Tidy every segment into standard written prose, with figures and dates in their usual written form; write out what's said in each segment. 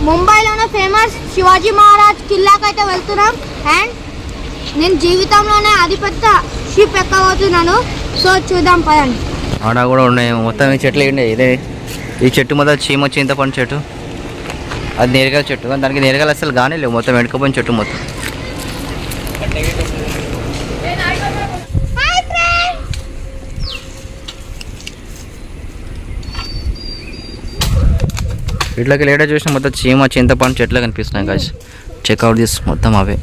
ముంబైలోనే famous Shivaji Maharaj కిల్లాకి అయితే వెళ్తున్నాం. And నేను జీవితంలోనే అతిపెద్ద షిప్ ఎక్కబోతున్నాను. సో చూద్దాం పదండి. ఆడ కూడా ఉన్నాయి మొత్తం ఈ చెట్లు ఏంటి. ఇదే ఈ చెట్టు మొత్తం చీమ చింతపండు చెట్టు, అది నేరగాల చెట్టు. కానీ దానికి నేరగాలు అసలు కానీ లేవు, మొత్తం వెనుకపోయిన చెట్టు మొత్తం. ఇట్లకి లేట చూసిన మొత్తం చీమ చింతపండు చెట్లు కనిపిస్తున్నాయి గాయ్స్. చెక్అవుట్ దిస్ మొత్తం అవే.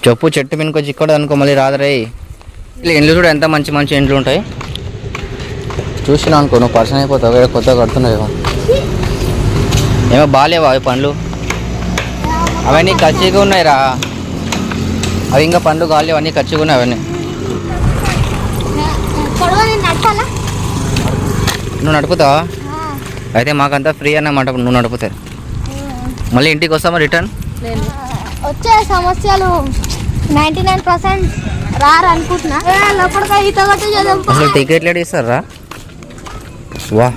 చెప్పు చెట్టు మీదకి వచ్చి ఇక్కడ అనుకో మళ్ళీ రాదరే. ఇలా ఇండ్లు కూడా ఎంత మంచి మంచి ఇండ్లు ఉంటాయి. చూసినా అనుకో నువ్వు పర్సన్ అయిపోతావు. వేరే కొత్తగా కడుతున్నావు ఏమో బాగాలేవా అవి పండ్లు? అవన్నీ ఖర్చుగా ఉన్నాయి రా. అవి ఇంకా పండ్లు కాలేవు, అన్నీ ఖర్చుగా ఉన్నాయి. అవన్నీ నువ్వు నడుపుతావా? అయితే మాకంతా ఫ్రీ అన్నమాట నువ్వు నడుపుతా. మళ్ళీ ఇంటికి వస్తామా రిటర్న్? వచ్చే సమస్యలు 99% రారనుకుంటున్నా. అసలు టికెట్లు ఎట్లా ఇస్తారా? వా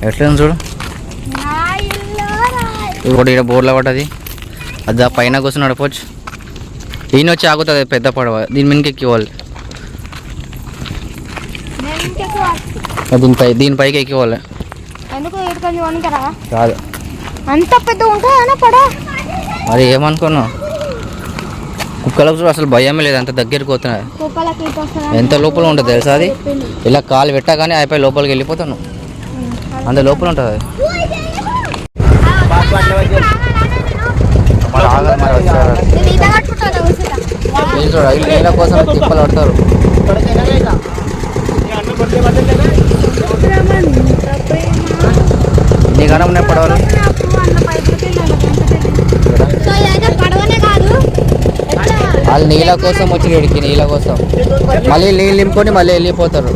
ఎట్లా చూడు. ఇప్పుడు ఇక్కడ బోర్డులో పడ్డది. అది పైన కూర్చొని నడపవచ్చు. ఈయన వచ్చి ఆగుతుంది పెద్ద పడవ, దీని మీదకి ఎక్కివ్వాలి. దీనిపైకి ఎక్కివ్వాలి. కాదు అంత పెద్ద ఉంటుందా పడవ? మరి ఏమనుకున్నావు? కుక్కలకు చూడు అసలు భయమే లేదు, అంత దగ్గరికి పోతున్నాయి. ఎంత లోపల ఉంటుంది తెలుసా అది? ఇలా కాలు పెట్టగానే అయిపోయి లోపలికి వెళ్ళిపోతాను, అంత లోపల ఉంటుంది అది. నీళ్ళ కోసం తిప్పలు పడతారు. నీకన్నా ఉన్నాయి పడవలు. వాళ్ళు నీళ్ళ కోసం వచ్చి ఇడికి నీళ్ళ కోసం మళ్ళీ నీళ్ళు నింపుకొని మళ్ళీ వెళ్ళిపోతారు.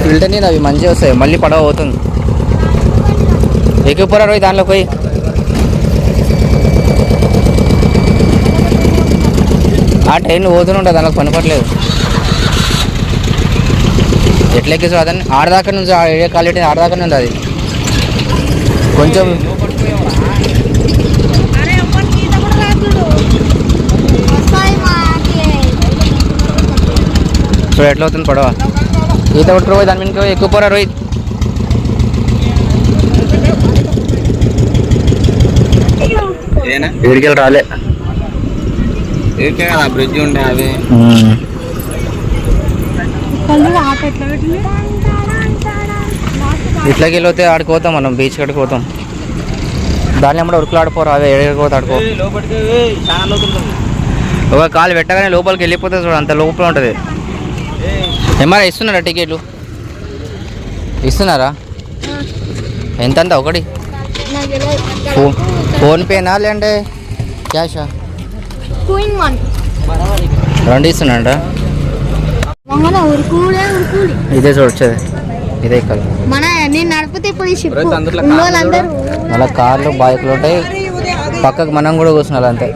ఫిల్టర్ నీళ్ళు అవి మంచిగా వస్తాయి. మళ్ళీ పడవ పోతుంది. ఎక్కిపోరా రోజు దానిలో పోయి. ఆ ట్రైన్ పోతూనే ఉంటుంది, దానికి పనిపట్లేదు. ఎట్లా ఎక్కించు అదని ఆడదాకా నుంచి ఏ క్వాలిటీ ఆడదాకానే ఉంది అది. కొంచెం సో ఎట్లా అవుతుంది పడవ? ఈత కొట్టుకు పోయి దాని మీద ఎక్కువ పోరా రోహిత్. వీడికి రాలే బ్రిడ్జ్ ఉండే అవి. ఇట్లకి వెళ్ళితే ఆడుకోతాం మనం, బీచ్ కడికి పోతాం. దాన్ని కూడా ఉరుకులు ఆడిపోరా అవే ఎడకపోతే ఆడుకో. ఒక కాలు పెట్టగానే లోపలికి వెళ్ళిపోతే చూడ అంత లోపల ఉంటుంది. ఏమన్నా ఇస్తున్నారా టికెట్లు? ఇస్తున్నారా? ఎంతంత ఒకటి? ఫోన్పేనా లేదంటే క్యాషా? రెండు ఇస్తున్నాడ. ఇదే చూడొచ్చేది, ఇదే కదా మళ్ళీ కార్లు బైక్లు ఉంటాయి పక్కకు, మనం కూడా కూర్చున్నారు అంతే.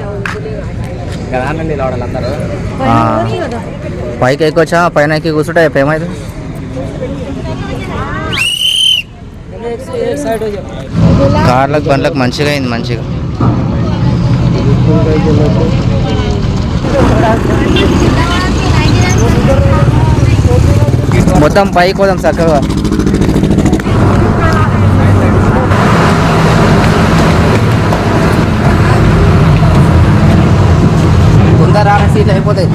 పైకి ఎక్కొచ్చా, పైన ఎక్కి కూర్చుంటే ఏమైంది? కార్లకు బండ్లకు మంచిగా అయింది మంచిగా. మొత్తం పైకి పోదాం చక్కగా. తొందర రాని సీట్లు అయిపోతాయి.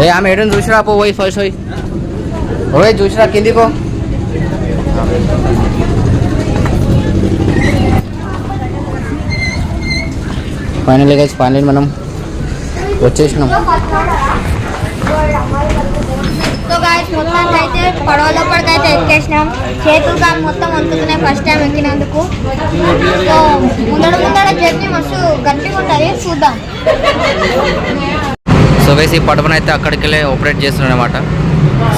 ఏ ఆమె ఏడని చూసిరా పో, పోయి ఫస్ట్ పోయి ఓయ్ చూసిరా కిందికో. ఫైనల్లీ గైస్ ఫైనల్లీ మనం వచ్చేసినాం. మొత్తానికి అయితే పడవ లోపలికైతే ఎక్కేసినాం. చేతులుగా మొత్తం వంతుకున్నాయి ఫస్ట్ టైం ఎక్కినందుకు. సో ముందర జర్నీ మస్తు గట్టిగా ఉంటుంది, చూద్దాం. సో గైస్ ఈ పడవనైతే అక్కడికి వెళ్ళి ఆపరేట్ చేస్తున్నాడు అనమాట.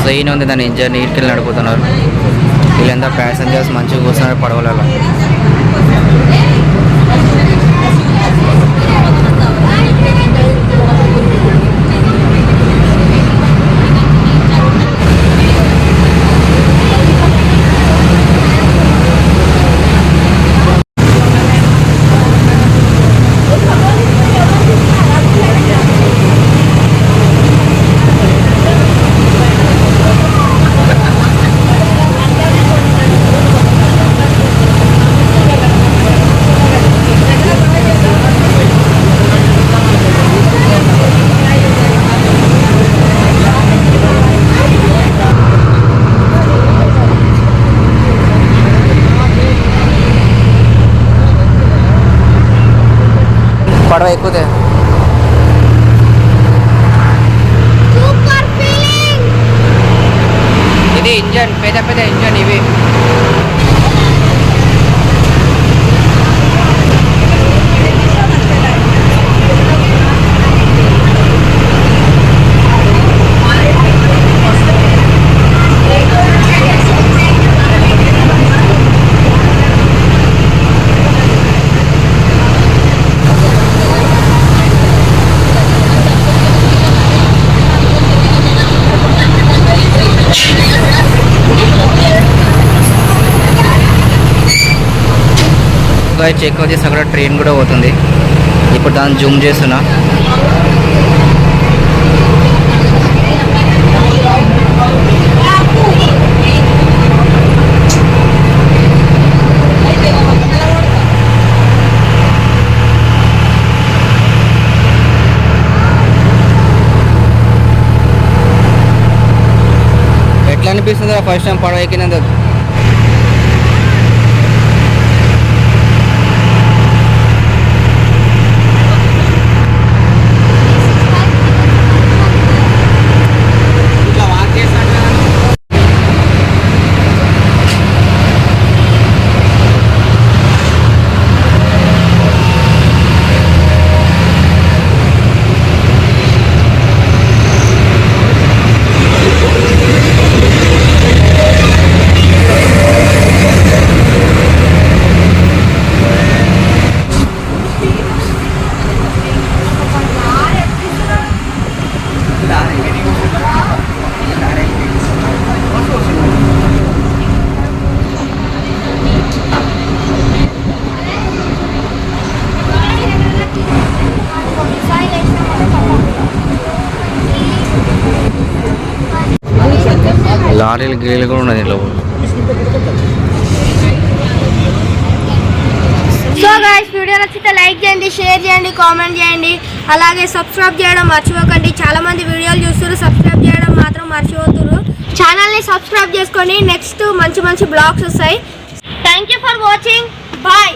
సో ఈయన ఉంది దాని ఇంజన్ నీటికి నడుపుతున్నారు. వీళ్ళంతా ప్యాసింజర్స్ మంచిగా కూర్చున్నారు పడవలలో. పడవ ఎక్కుతే సూపర్ ఫీలింగ్. ఇది ఇంజన్, పెద్ద పెద్ద ఇంజన్ ఇవి. చెక్ చేసి అక్కడ ట్రైన్ కూడా పోతుంది. ఇప్పుడు దాన్ని జూమ్ చేస్తున్నా. ఎట్లా అనిపిస్తుంది ఫస్ట్ టైం పడవ ఎక్కినందుకు? లారీలు గిరీలు కూడా ఉన్నది ఇంట్లో. సో గైస్, వీడియో నచ్చితే లైక్ చేయండి, షేర్ చేయండి, కామెంట్ చేయండి, అలాగే సబ్స్క్రైబ్ చేయడం మర్చిపోకండి. చాలా మంది వీడియోలు చూస్తారు, సబ్స్క్రైబ్ చేయడం మాత్రం మర్చిపోతున్నారు. ఛానల్ని సబ్స్క్రైబ్ చేసుకోండి. నెక్స్ట్ మంచి మంచి బ్లాగ్స్ వస్తాయి. Thank you for watching. Bye.